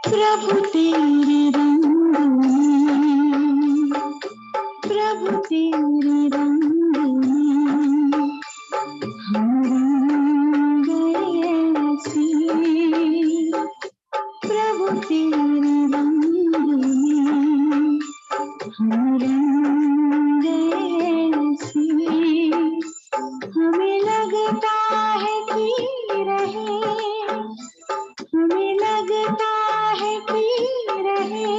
प्रभु तेरे रंग में, प्रभु तेरे रंग में हम रंग गए ऐसे, प्रभु तेरे रंग में हम रंग गए ऐसे, हमें लगता है कि रहे, हमें लगता है कि रहे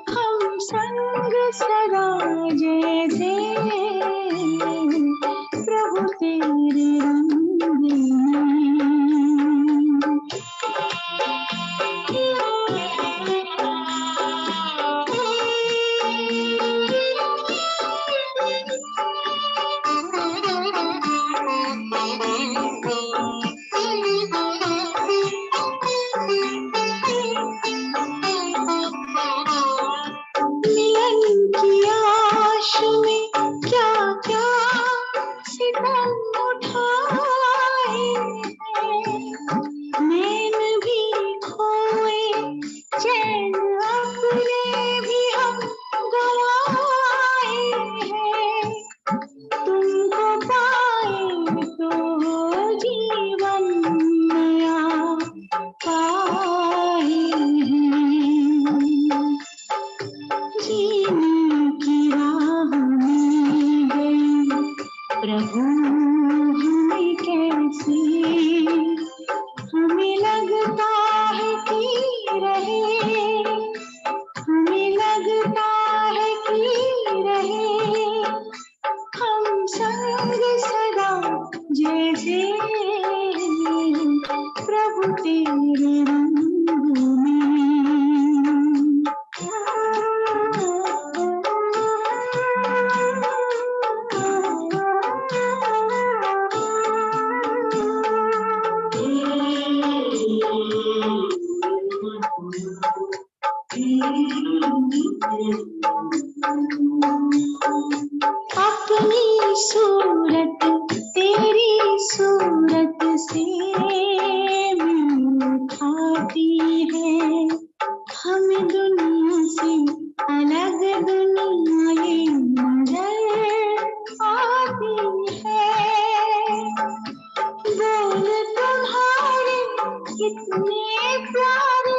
हम संग सदा जैसे, प्रभु तेरे रंग में। मिलन की आश में क्या क्या सितम उठाए हैं, नैन भी खोए चैन अपने भी हम गवाए हैं, तुमको पाए तो जीवन नया पाए हैं, जीने की राह में गई प्रभु हमें कैसे, हमें लगता है कि रहे, हमें लगता है कि रहे हम संग सदा जैसे, प्रभु तेरे रंग में। अपनी सूरत तेरी सूरत से मिल खाती है, हमें दुनिया से अलग दुनिया ये नजर आती है, बोल तुम्हारे कितने प्यारे,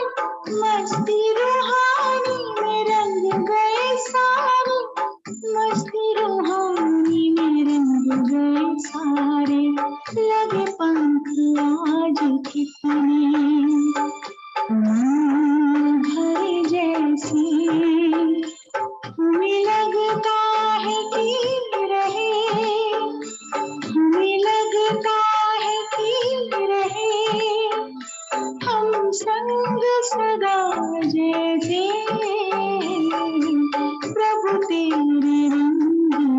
मस्ती रूहानी में रंग गए सारे, मस्ती रूहानी में रंग गए सारे, लगे पंख आज कितने भरे जैसे, हमें लगता है कि रहे, हमें लगता है कि रहे हम संग सदा जैसे, प्रभु तेरे रंग में।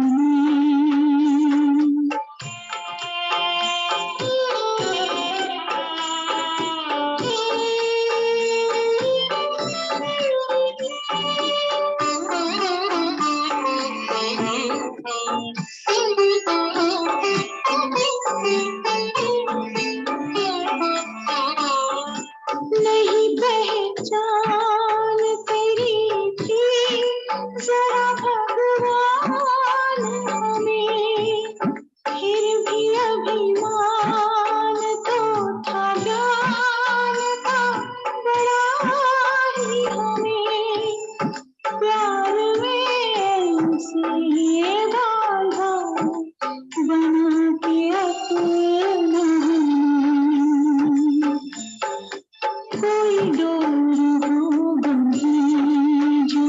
नहीं पहचान तेरी थी जरा भगवान हमें, फिर भी अभिमान तो था, ज्ञान था बड़ा ही हमें, प्यार में ऐसे बाधा बना के अपना कोई डोर हो बंधी जो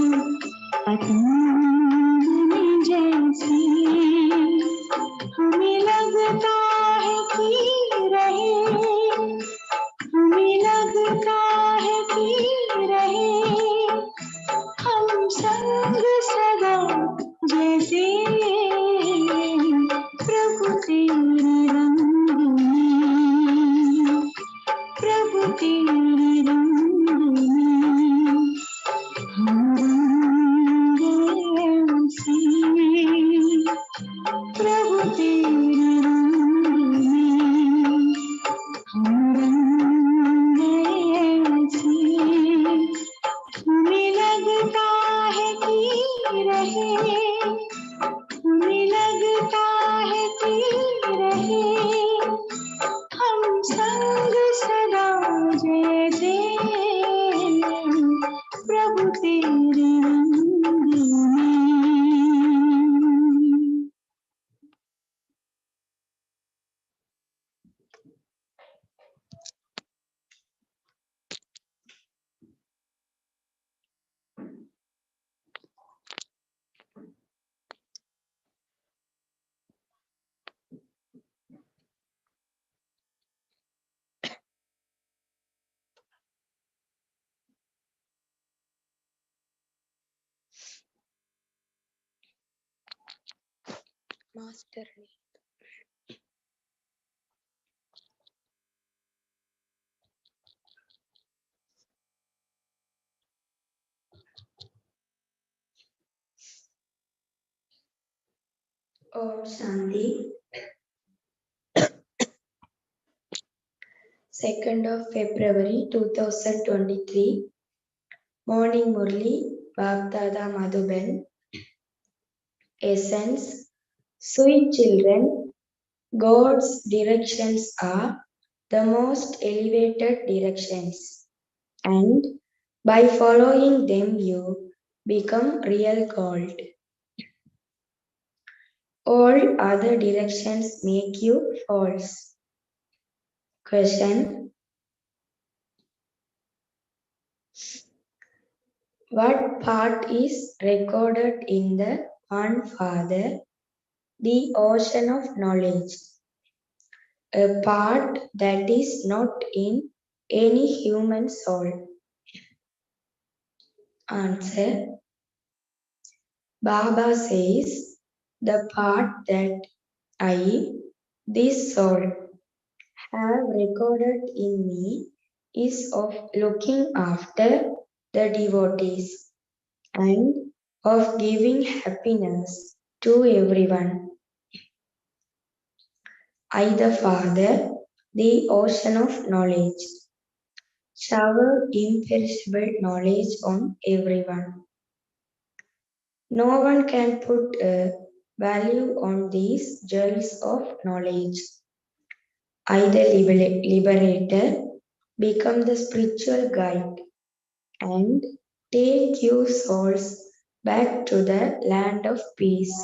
पतंग जैसी, हमें लगता है कि रहे, हमें लगता है कि रहे हम संग सदा जैसे, प्रभु तेरे रंग में। तेरे रंग में हम रंग ऐसे हमें लगता है कि रहे हमें लगता है कि रहे हम संग सदा जय जय प्रभु तेरे रंग में। Master. Om Shanti. 2nd of February 2023. Morning Murli, Bhagdada Madhuban. Essence. Sweet children, God's directions are the most elevated directions, and by following them you become real gold. All other directions make you false. Question. What part is recorded in the One Father, the ocean of knowledge? A part that is not in any human soul. Answer. Baba says, the part that I, this soul, have recorded in me is of looking after the devotees and of giving happiness to everyone. I, the Father, the ocean of knowledge, shower imperishable knowledge on everyone. No one can put a value on these jewels of knowledge. I, the liberator, become the spiritual guide and take you souls back to the land of peace.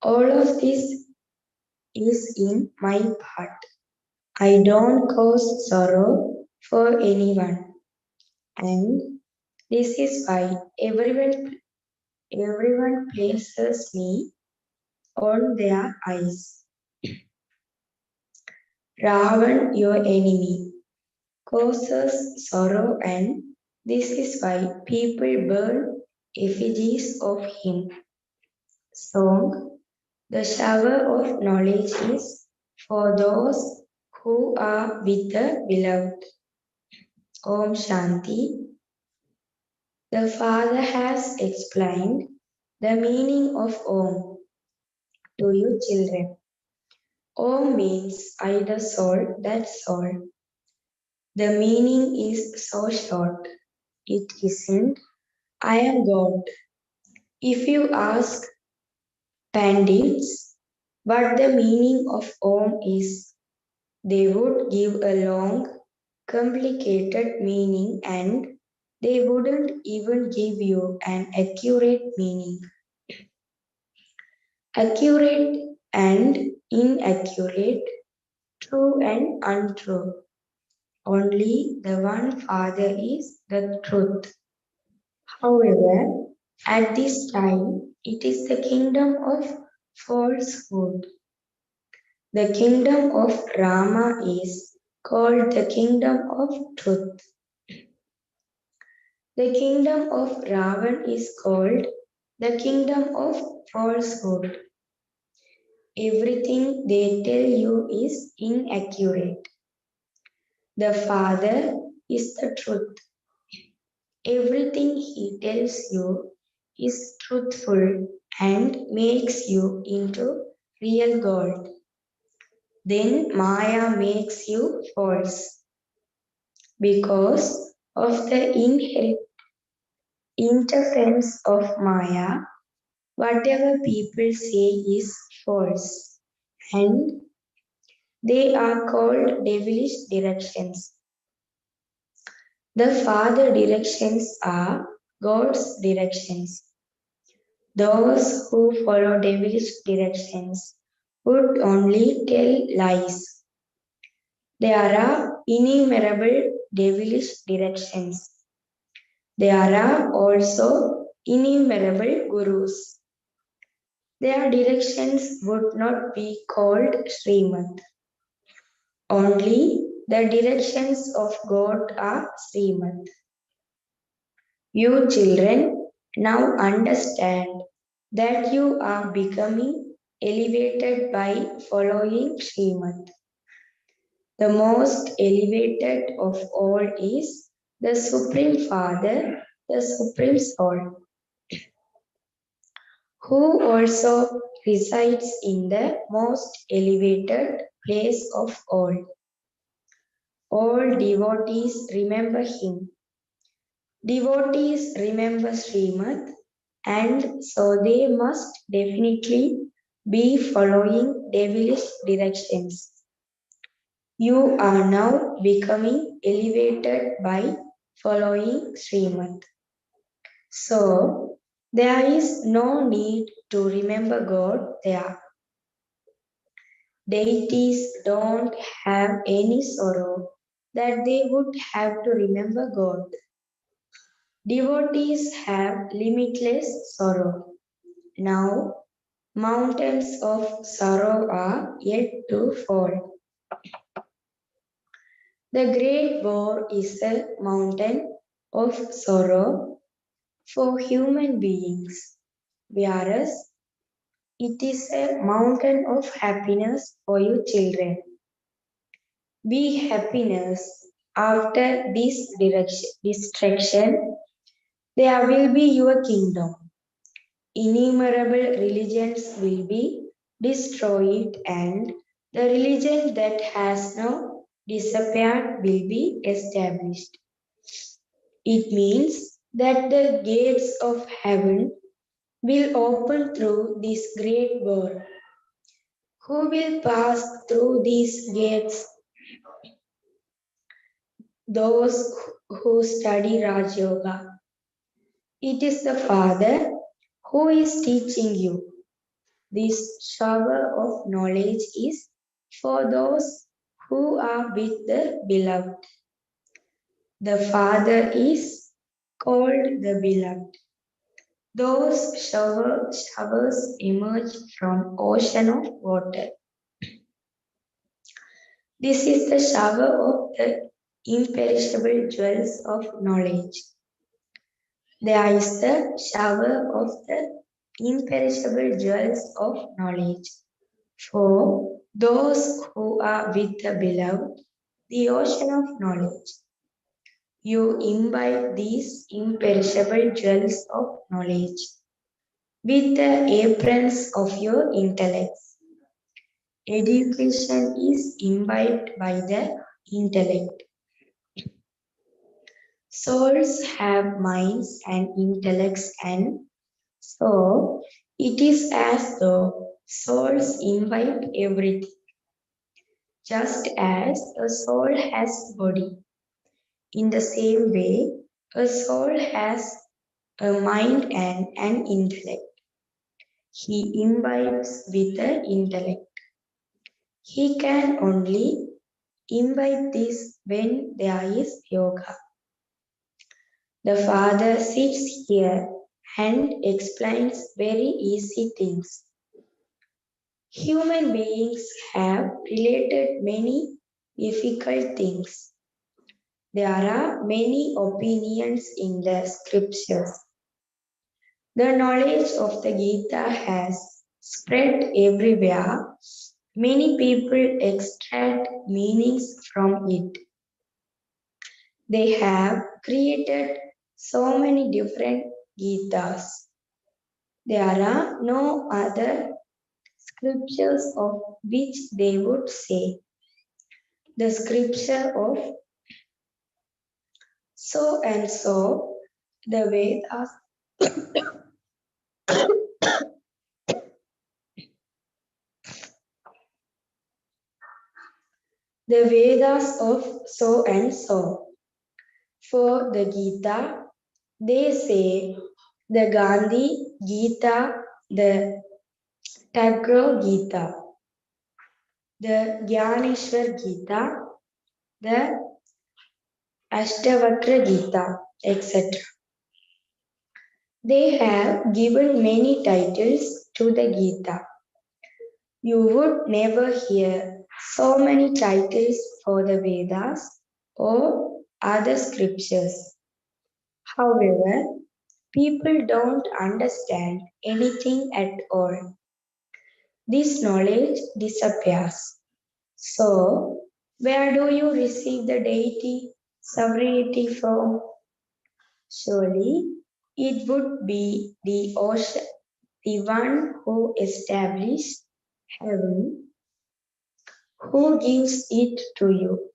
All of this is in my part. I don't cause sorrow for anyone, and this is why everyone places me on their eyes. Ravan, your enemy, causes sorrow, and this is why people burn effigies of him. Song. The shower of knowledge is for those who are with the beloved. Om Shanti. The Father has explained the meaning of Om to you children. Om means I the soul, that's all. The meaning is so short. It isn't I am God. If you ask Pandits what the meaning of Om is, they would give a long, complicated meaning and they wouldn't even give you an accurate meaning. Accurate and inaccurate, true and untrue. Only the one Father is the truth. However, at this time, it is the kingdom of falsehood. The kingdom of Rama is called the kingdom of truth. The kingdom of Ravan is called the kingdom of falsehood. Everything they tell you is inaccurate. The Father is the truth. Everything he tells you is truthful and makes you into real gold. Then Maya makes you false because of the inherent interference of Maya. Whatever people say is false, and they are called devilish directions. The father directions are God's directions. Those who follow devilish directions would only tell lies. There are innumerable devilish directions. There are also innumerable gurus. Their directions would not be called Srimad. Only the directions of God are Srimad. You children now understand that you are becoming elevated by following Srimad. The most elevated of all is the Supreme Father, the Supreme Soul, who also resides in the most elevated place of all. All devotees remember him. Devotees remember Srimad, and so they must definitely be following devilish directions. You are now becoming elevated by following Srimad. So, there is no need to remember God there. Deities don't have any sorrow that they would have to remember God. Devotees have limitless sorrow. Now, mountains of sorrow are yet to fall. The Great War is a mountain of sorrow for human beings, whereas it is a mountain of happiness for you children. Be happiness after this destruction, there will be your kingdom. Innumerable religions will be destroyed, and the religion that has now disappeared will be established. It means that the gates of heaven will open through this great war. Who will pass through these gates? Those who study Raj Yoga. It is the Father who is teaching you. This shower of knowledge is for those who are with the Beloved. The Father is called the Beloved. Those showers emerge from ocean of water. This is the shower of the imperishable jewels of knowledge. There is the shower of the imperishable jewels of knowledge. For those who are with the Beloved, the ocean of knowledge, you imbibe these imperishable jewels of knowledge with the aprons of your intellects. Education is imbibed by the intellect. Souls have minds and intellects, and so it is as though souls imbibe everything. Just as a soul has body, in the same way, a soul has a mind and an intellect. He imbibes with the intellect. He can only imbibe this when there is yoga. The Father sits here and explains very easy things. Human beings have related many difficult things. There are many opinions in the scriptures. The knowledge of the Gita has spread everywhere. Many people extract meanings from it. They have created so many different Gitas. There are no other scriptures of which they would say, the scripture of so and so, the Vedas, the Vedas of so and so. For the Gita, they say the Gandhi Gita, the Tagore Gita, the Gyaneshwar Gita, the Ashtavakra Gita, etc. They have given many titles to the Gita. You would never hear so many titles for the Vedas or other scriptures. However, people don't understand anything at all. This knowledge disappears. So, where do you receive the deity sovereignty from? Surely, it would be the ocean, the one who established heaven, who gives it to you.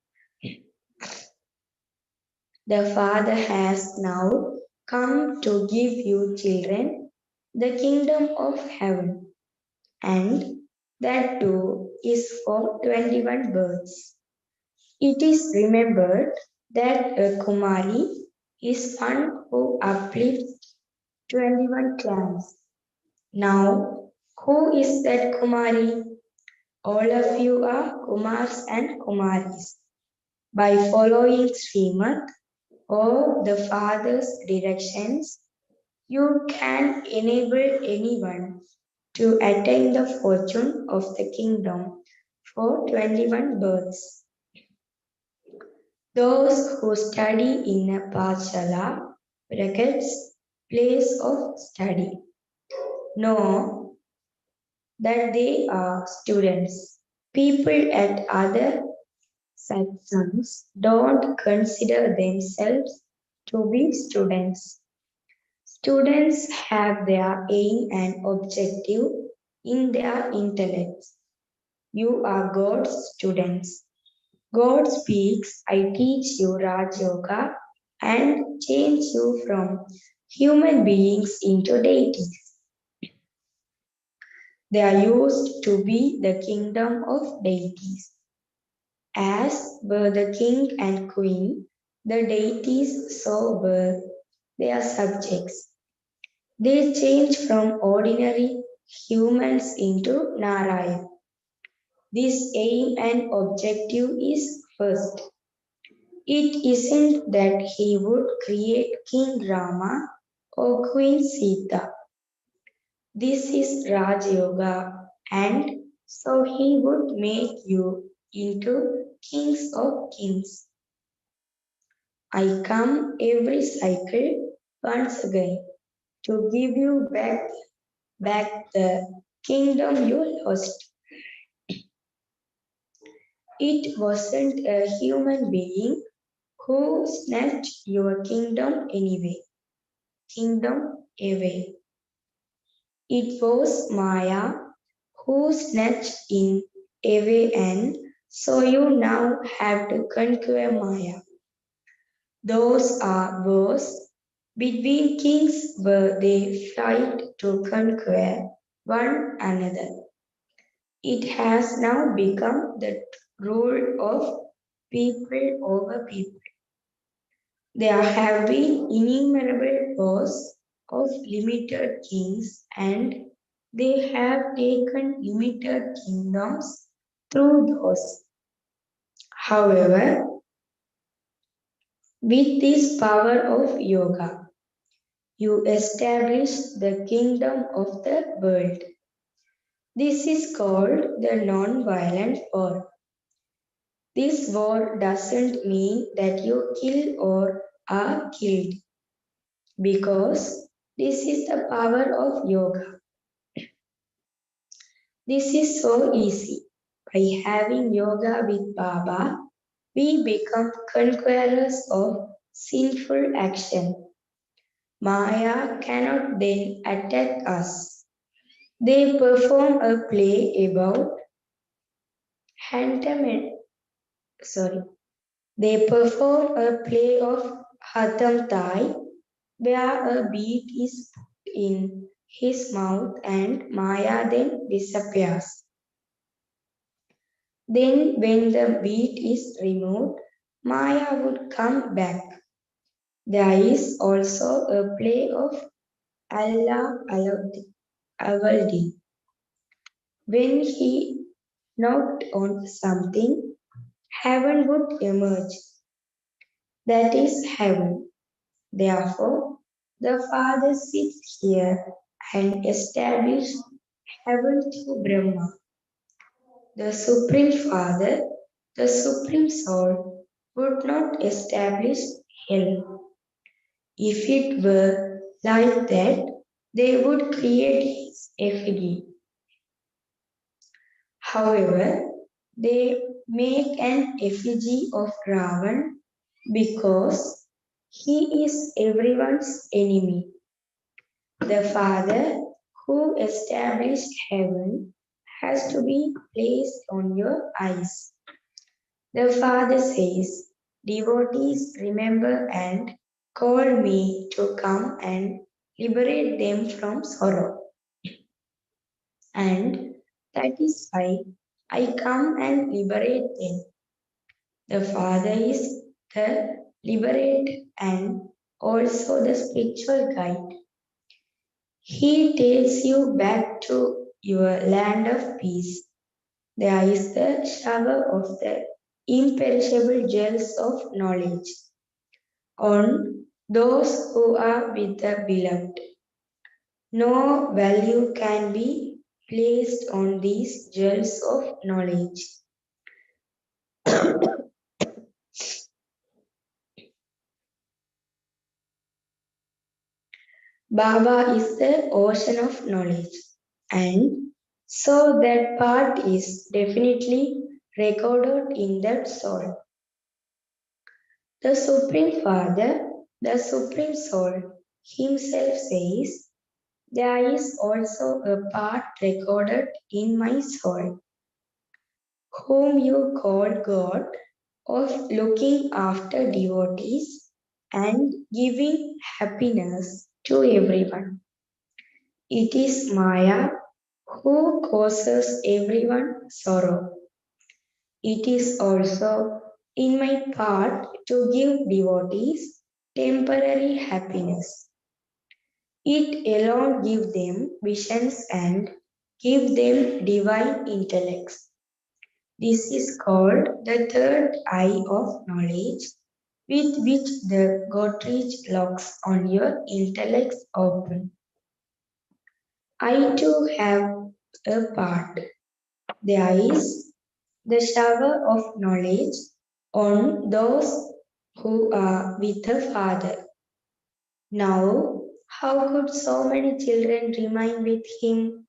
The Father has now come to give you children the kingdom of heaven, and that too is for 21 births. It is remembered that a Kumari is one who uplifts 21 clans. Now, who is that Kumari? All of you are Kumars and Kumaris. By following Srimad or the Father's directions, you can enable anyone to attain the fortune of the kingdom for 21 births. Those who study in a Pachala, brackets, place of study, know that they are students. People at other satsangs don't consider themselves to be students. Students have their aim and objective in their intellects. You are God's students. God speaks, I teach you Raj Yoga and change you from human beings into deities. They are used to be the kingdom of deities. As were the king and queen, the deities so were their subjects. They change from ordinary humans into Narayan. This aim and objective is first. It isn't that he would create King Rama or Queen Sita. This is Raj Yoga, and so he would make you into kings of kings. I come every cycle once again to give you back the kingdom you lost. It wasn't a human being who snatched your kingdom away. It was Maya who snatched it away, and so you now have to conquer Maya. Those are wars between kings where they fight to conquer one another. It has now become the rule of people over people. There have been innumerable wars of limited kings, and they have taken limited kingdoms through those. However, with this power of yoga, you establish the kingdom of the world. This is called the non-violent war. This war doesn't mean that you kill or are killed, because this is the power of yoga. This is so easy. By having yoga with Baba, we become conquerors of sinful action. Maya cannot then attack us. They perform a play about Hantaman. Sorry. They perform a play of Hatam Tai, where a bead is put in his mouth and Maya then disappears. Then, when the bead is removed, Maya would come back. There is also a play of Allah Avaldi. When he knocked on something, heaven would emerge. That is heaven. Therefore, the Father sits here and establishes heaven through Brahma. The Supreme Father, the Supreme Soul, would not establish hell. If it were like that, they would create his effigy. However, they make an effigy of Ravan because he is everyone's enemy. The Father who established heaven has to be placed on your eyes. The Father says, devotees remember and call me to come and liberate them from sorrow. And that is why I come and liberate them. The Father is the liberator and also the spiritual guide. He takes you back to your land of peace. There is the shower of the imperishable jewels of knowledge on those who are with the beloved. No value can be placed on these jewels of knowledge. Baba is the ocean of knowledge, and so that part is definitely recorded in that soul. The Supreme Father, the Supreme Soul, himself says, there is also a part recorded in my soul, whom you call God, of looking after devotees and giving happiness to everyone. It is Maya who causes everyone sorrow. It is also in my part to give devotees temporary happiness. It alone gives them visions and give them divine intellects. This is called the third eye of knowledge, with which the Godrich locks on your intellects open. I too have a part. There is the shower of knowledge on those who are with the Father. Now, how could so many children remain with Him?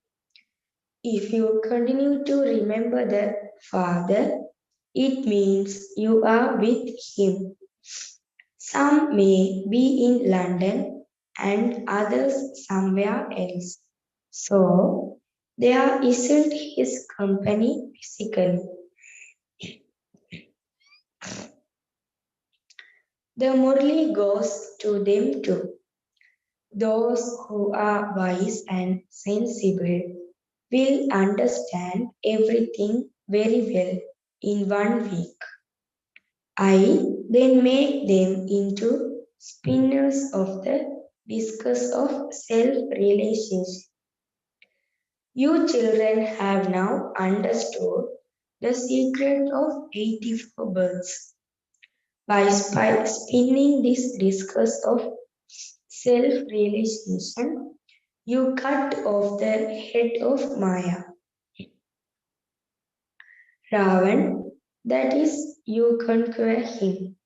If you continue to remember the Father, it means you are with Him. Some may be in London and others somewhere else. So, there isn't His company physically. The Murli goes to them too. Those who are wise and sensible will understand everything very well in 1 week. I then make them into spinners of the discus of self-realization. You children have now understood the secret of 84 birds. By spinning this discus of self-realization, you cut off the head of Maya. Ravan, that is, you conquer him.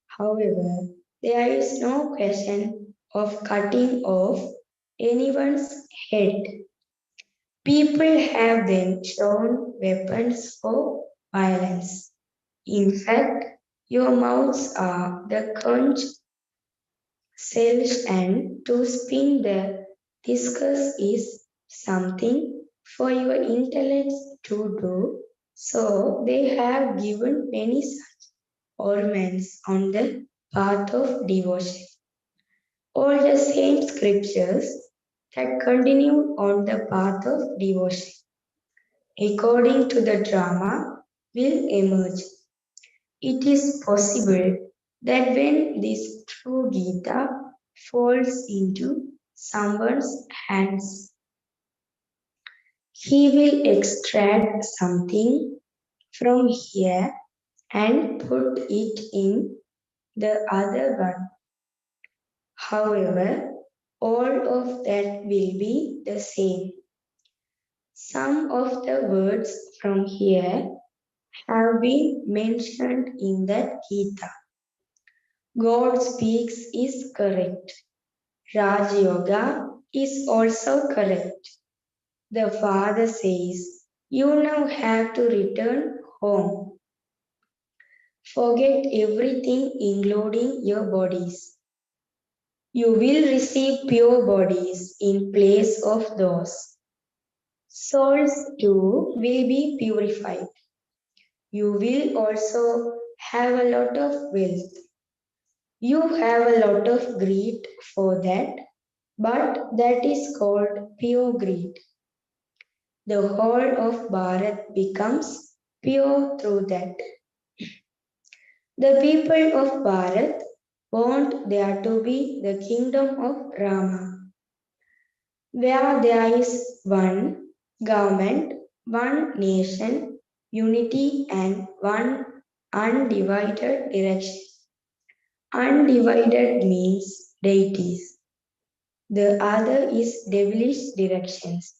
However, there is no question of cutting off anyone's head. People have then shown weapons for violence. In fact, your mouths are the conch cells, and to spin the discus is something for your intellect to do. So they have given many such ornaments on the path of devotion. All the same scriptures that continue on the path of devotion, according to the drama, will emerge. It is possible that when this true Gita falls into someone's hands, he will extract something from here and put it in the other one. However, all of that will be the same. Some of the words from here have been mentioned in that Gita. God speaks is correct. Raj Yoga is also correct. The father says, you now have to return home. Forget everything, including your bodies. You will receive pure bodies in place of those. Souls too will be purified. You will also have a lot of wealth. You have a lot of greed for that, but that is called pure greed. The whole of Bharat becomes pure through that. The people of Bharat want there to be the kingdom of Rama, where there is one government, one nation, unity, and one undivided direction. Undivided means deities. The other is devilish directions.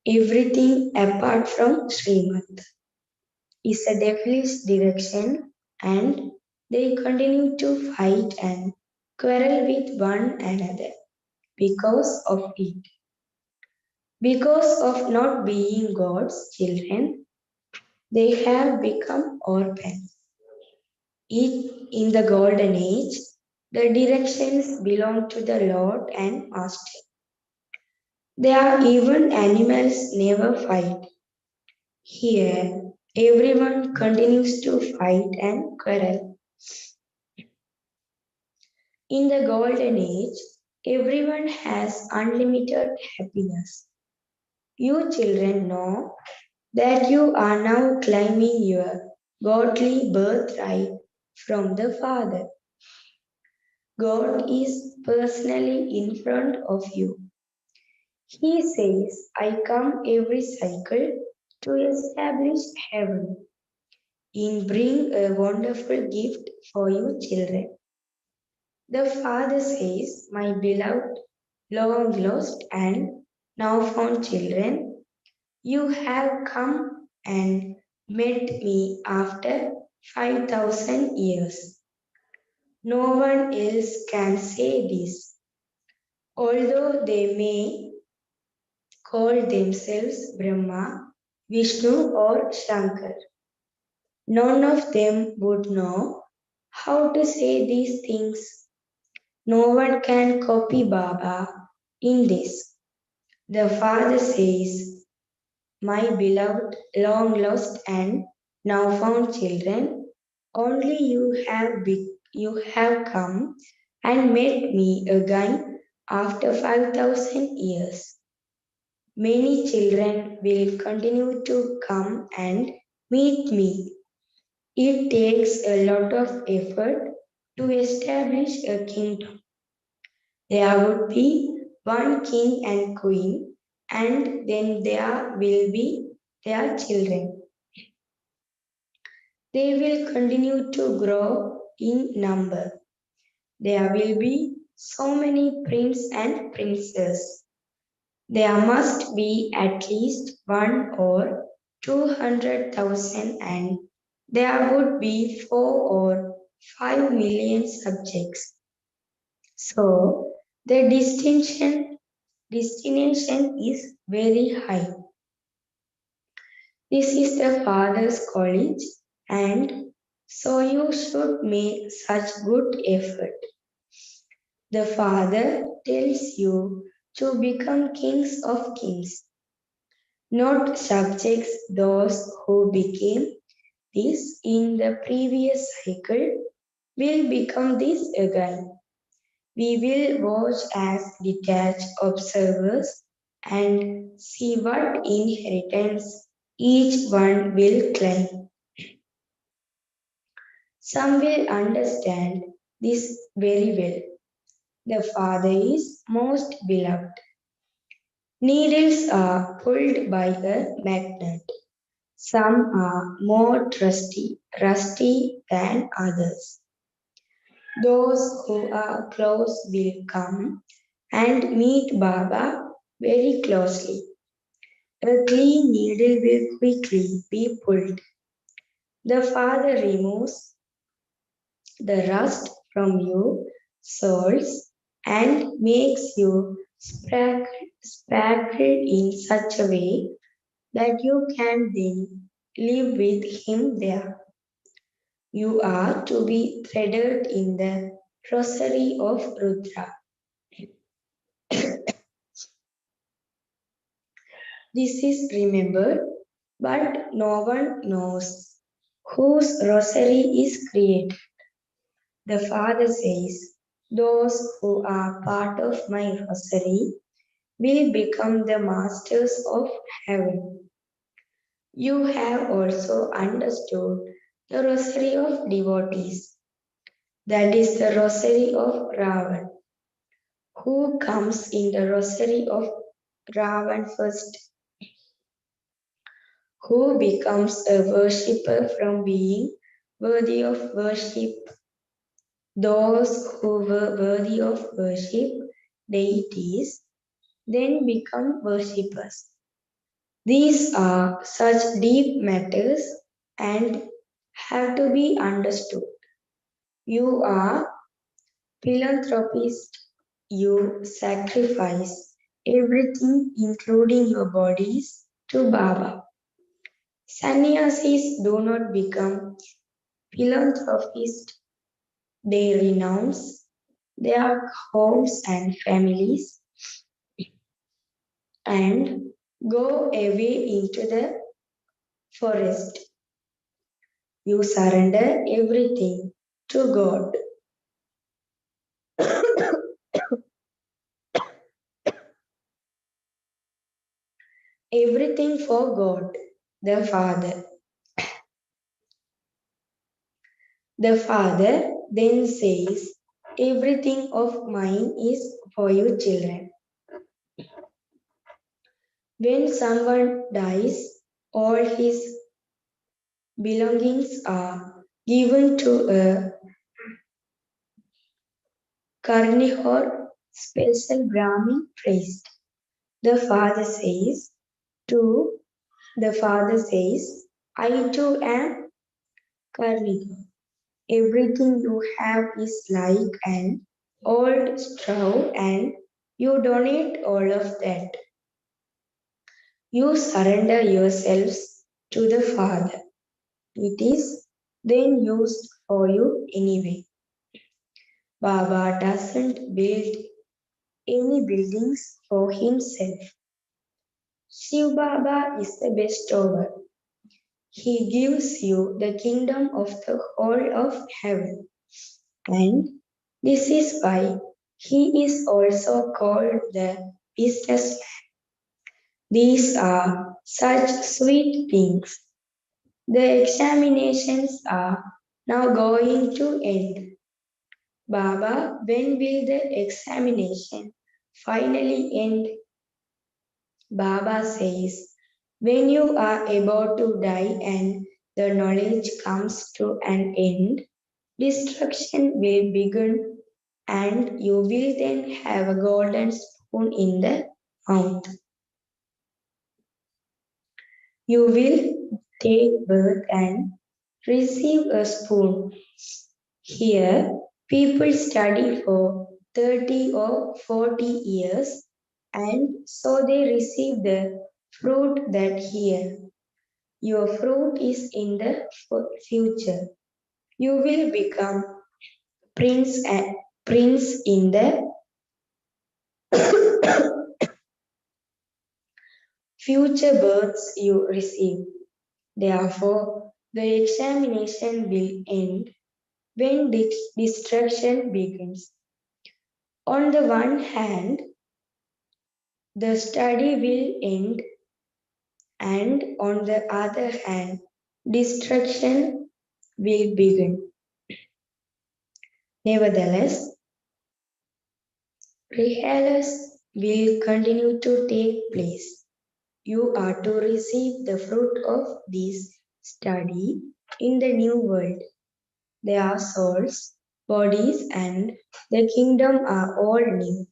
Everything apart from Srimad is a devilish direction, and they continue to fight and quarrel with one another because of it. Because of not being God's children, they have become orphans. In the golden age, the directions belong to the Lord and Master. There even animals never fight. Here, everyone continues to fight and quarrel. In the golden age, everyone has unlimited happiness. You children know that you are now claiming your godly birthright from the Father. God is personally in front of you. He says, I come every cycle to establish heaven and bring a wonderful gift for you children. The Father says, my beloved, long lost and now found children, you have come and met me after 5,000 years. No one else can say this, although they may call themselves Brahma, Vishnu, or Shankar. None of them would know how to say these things. No one can copy Baba in this. The Father says, my beloved, long lost and now found children, only you have come and met me again after 5,000 years. Many children will continue to come and meet me. It takes a lot of effort to establish a kingdom. There would be one king and queen, and then there will be their children. They will continue to grow in number. There will be so many princes and princesses. There must be at least 1 or 200,000, and there would be 4 or 5 million subjects. So the destination is very high. This is the Father's college, and So you should make such good effort. The Father tells you to become kings of kings, not subjects. Those who became this in the previous cycle will become this again. We will watch as detached observers and see what inheritance each one will claim. Some will understand this very well. The Father is most beloved. Needles are pulled by a magnet. Some are more rusty than others. Those who are close will come and meet Baba very closely. A clean needle will quickly be pulled. The Father removes the rust from your souls and makes you sparkle in such a way that you can then live with Him there. You are to be threaded in the rosary of Rudra. This is remembered, but no one knows whose rosary is created. The Father says, those who are part of my rosary will become the masters of heaven. You have also understood the rosary of devotees, that is the rosary of Ravan. Who comes in the rosary of Ravan first? Who becomes a worshipper from being worthy of worship? Those who were worthy of worship, deities, then become worshippers. These are such deep matters and have to be understood. You are philanthropist. You sacrifice everything, including your bodies, to Baba. Sannyasis do not become philanthropists. They renounce their homes and families and go away into the forest. You surrender everything to God, everything for God, the Father. The Father then says, everything of mine is for you, children. When someone dies, all his belongings are given to a carnivore special Brahmin priest. The Father says, to the Father says, I too am carnivore. Everything you have is like an old straw and you donate all of that. You surrender yourselves to the Father. It is then used for you anyway. Baba doesn't build any buildings for himself. Shiv Baba is the bestower. He gives you the kingdom of the whole of heaven. And this is why he is also called the businessman. These are such sweet things. The examinations are now going to end. Baba, when will the examination finally end? Baba says, when you are about to die and the knowledge comes to an end, destruction will begin and you will then have a golden spoon in the mouth. You will take birth and receive a spoon. Here, people study for 30 or 40 years and so they receive the fruit that year. Your fruit is in the future. You will become prince in the future births you receive. Therefore, the examination will end when destruction begins. On the one hand, the study will end, and on the other hand, destruction will begin. Nevertheless, rehearsals will continue to take place. You are to receive the fruit of this study in the new world. Their souls, bodies, and the kingdom are all new.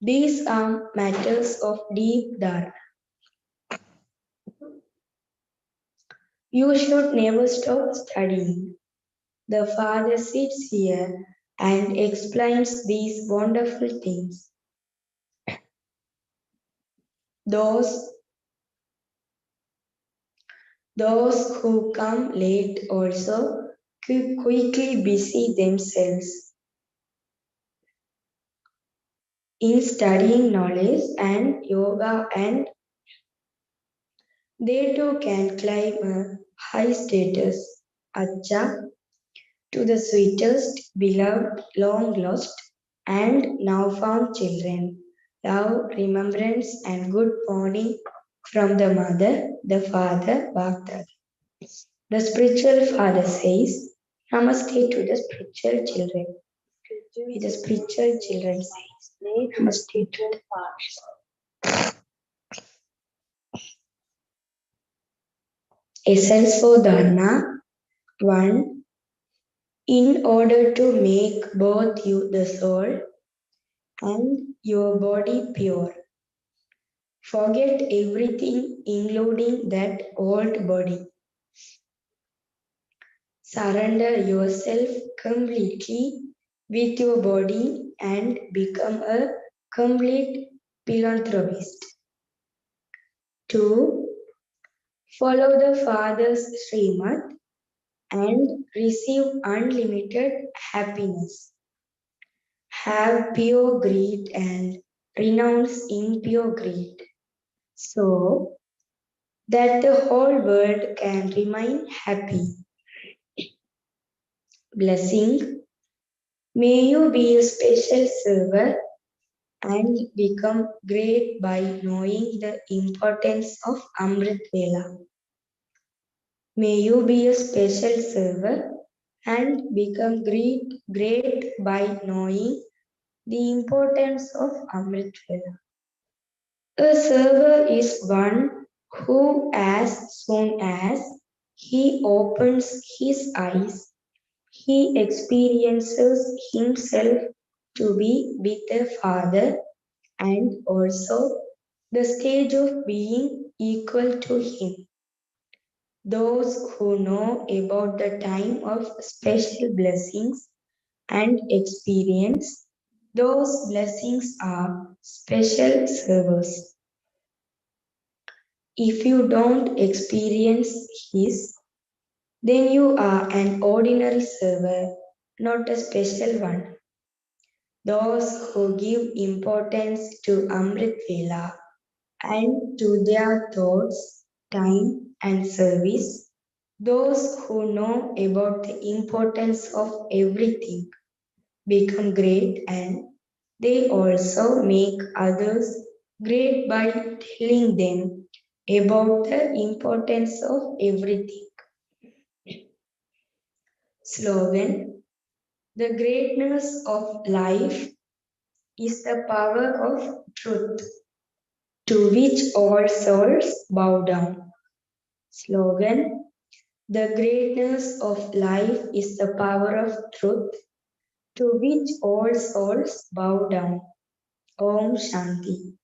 These are matters of deep dharma. You should never stop studying. The Father sits here and explains these wonderful things. Those Those who come late also quickly busy themselves in studying knowledge and yoga, and they too can climb a high status. Acha, to the sweetest, beloved, long lost, and now found children. Love, remembrance, and good morning from the mother, the father, Bhakta. The spiritual father says, Namaste to the spiritual children. The spiritual children says, Namaste to the fathers. Essence for Dharma 1. In order to make both you, the soul, and your body pure, forget everything, including that old body. Surrender yourself completely with your body and become a complete philanthropist. 2. Follow the Father's Srimad and receive unlimited happiness. Have pure greed and renounce impure greed, so that the whole world can remain happy. Blessing. May you be a special server and become great by knowing the importance of Amrit Vela. May you be a special server and become great by knowing the importance of Amrit Vela. A server is one who, as soon as he opens his eyes, he experiences himself to be with the Father, and also the stage of being equal to him. Those who know about the time of special blessings and experience those blessings are special servers. If you don't experience his, then you are an ordinary server, not a special one. Those who give importance to Amrit Vela and to their thoughts, time, and service, those who know about the importance of everything, become great, and they also make others great by telling them about the importance of everything. Slogan. The greatness of life is the power of truth, to which all souls bow down. Slogan. The greatness of life is the power of truth, to which all souls bow down. Om Shanti.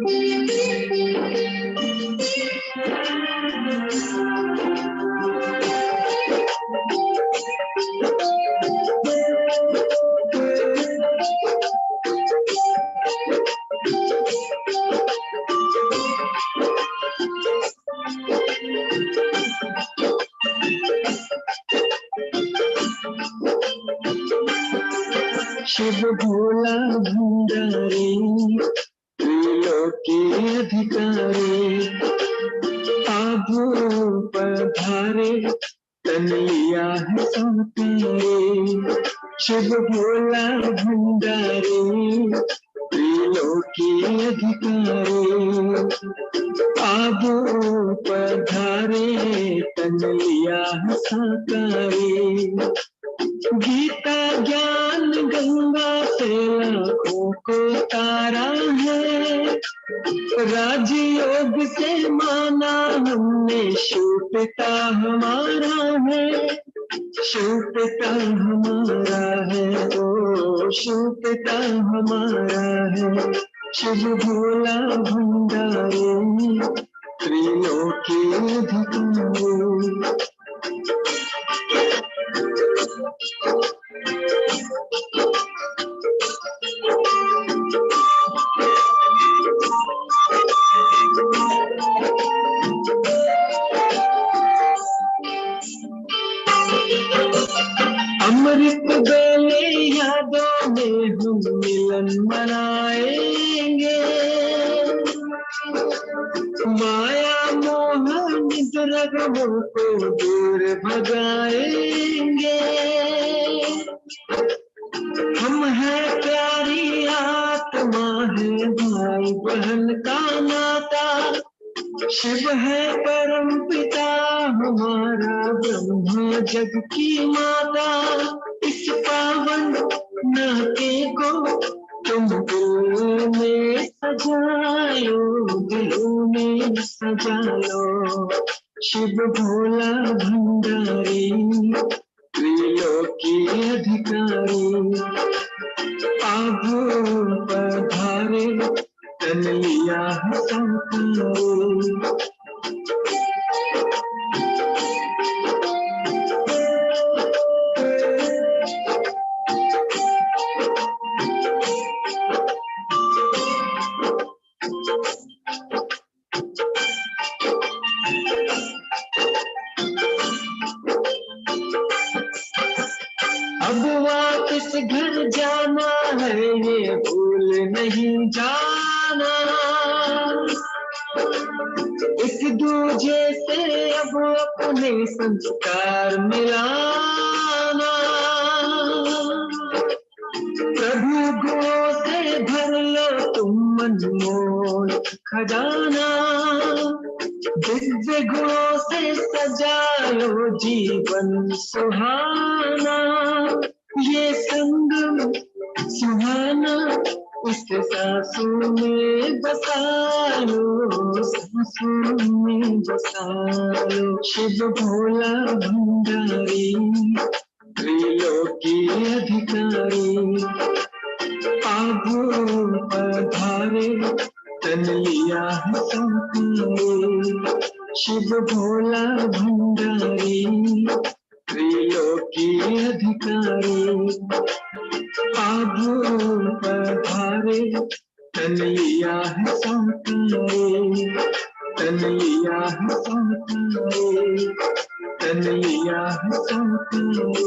Shiv Bhola Bhandari त्रिलोकी अधिकारी, आप पधारे तन लिया है संतारे। शिव भोला भंडारी त्रिलोकी अधिकारी, आप पधारे तन लिया है साकारी। गीता ज्ञान गंगा से लाखों को तारा है, राजयोग से माना हमने शिव पिता हमारा है। शिव पिता हमारा है, ओ शिव पिता हमारा है। शिव भोला भंडारी त्रिलोकी अधिकारी। अमृत बेले यादों में हम मिलन मनाएंगे, माया मोह निद्रा गमों को दूर भगाएंगे। हम हैं प्यारी आत्मा है भाई बहन का नाता, शिव है परम पिता हमारा ब्रह्मा जग की माता। इस पावन नाते को तुम दिल में सजालो, दिलों में सजालो। शिव भोला भंडारी त्रिलोकी अधिकारी, आप पधारे तन लिया है संतारे। अब वापस घर जाना है ये भूल नहीं जाना, एक दूजे से अब अपने संस्कार मिलाना। प्रभु गुणों से भर लो तुम अनमोल खजाना, दिव्य गुणों से सजा लो जीवन सुहाना। ये संगम सुहाना इस सांसों में बसा लो, सांसों में बसा लो। शिव भोला भंडारी त्रिलोकी अधिकारी, आप पधारे तन लिया है संतारे। शिव भोला भंडारी त्रिलोकी अधिकारी, आप पधारे तन लिया है संतारे। तन लिया है संतारे, तन लिया है संतारे।